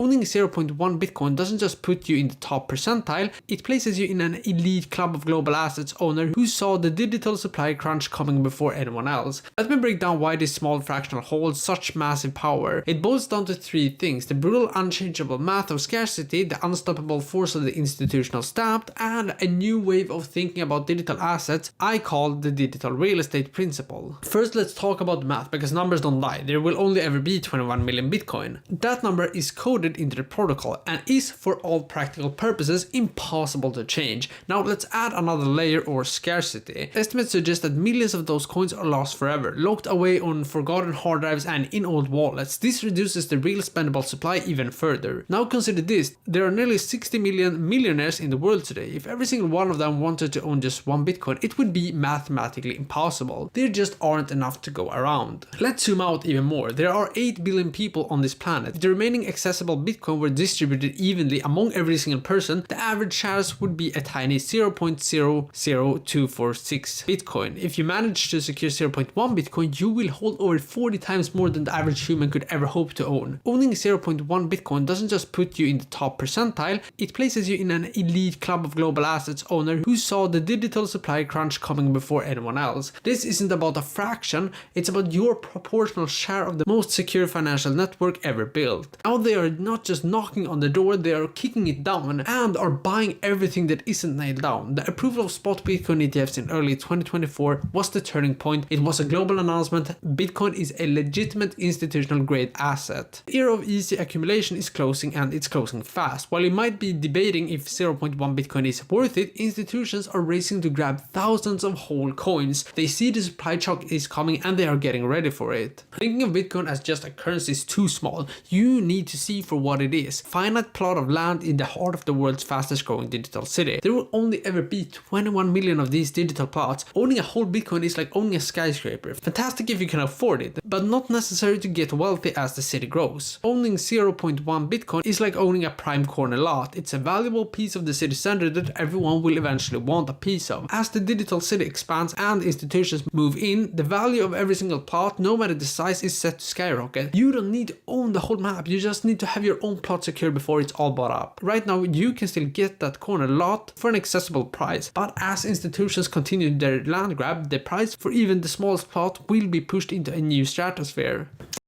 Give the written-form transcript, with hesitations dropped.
Owning 0.1 Bitcoin doesn't just put you in the top percentile, it places you in an elite club of global assets owners who saw the digital supply crunch coming before anyone else. Let me break down why this small fractional holds such massive power. It boils down to three things: the brutal unchangeable math of scarcity, the unstoppable force of the institutional stamp, and a new wave of thinking about digital assets I call the digital real estate principle. First, let's talk about the math, because numbers don't lie. There will only ever be 21 million Bitcoin. That number is coded into the protocol and is, for all practical purposes, impossible to change. Now let's add another layer, or scarcity. Estimates suggest that millions of those coins are lost forever, locked away on forgotten hard drives and in old wallets. This reduces the real spendable supply even further. Now consider this: there are nearly 60 million millionaires in the world today. If every single one of them wanted to own just one Bitcoin, it would be mathematically impossible. There just aren't enough to go around. Let's zoom out even more. There are 8 billion people on this planet. If the remaining accessible Bitcoin were distributed evenly among every single person, the average shares would be a tiny 0.00246 Bitcoin. If you manage to secure 0.1 Bitcoin, you will hold over 40 times more than the average human could ever hope to own. Owning 0.1 Bitcoin doesn't just put you in the top percentile, it places you in an elite club of global assets owners who saw the digital supply crunch coming before anyone else. This isn't about a fraction, it's about your proportional share of the most secure financial network ever built. Now they are not just knocking on the door, they are kicking it down and are buying everything that isn't nailed down. The approval of spot Bitcoin ETFs in early 2024 was the turning point. It was a global announcement. Bitcoin is a legitimate institutional grade asset. The era of easy accumulation is closing, and it's closing fast. While you might be debating if 0.1 Bitcoin is worth it, institutions are racing to grab thousands of whole coins. They see the supply shock is coming and they are getting ready for it. Thinking of Bitcoin as just a currency is too small. You need to see for what it is: finite plot of land in the heart of the world's fastest growing digital city. There will only ever be 21 million of these digital plots. Owning a whole Bitcoin is like owning a skyscraper. Fantastic if you can afford it, but not necessary to get wealthy as the city grows. Owning 0.1 Bitcoin is like owning a prime corner lot. It's a valuable piece of the city center that everyone will eventually want a piece of. As the digital city expands and institutions move in, the value of every single plot, no matter the size, is set to skyrocket. You don't need to own the whole map, you just need to have your own plot secure before it's all bought up. Right now you can still get that corner lot for an accessible price, but as institutions continue their land grab, the price for even the smallest plot will be pushed into a new stratosphere.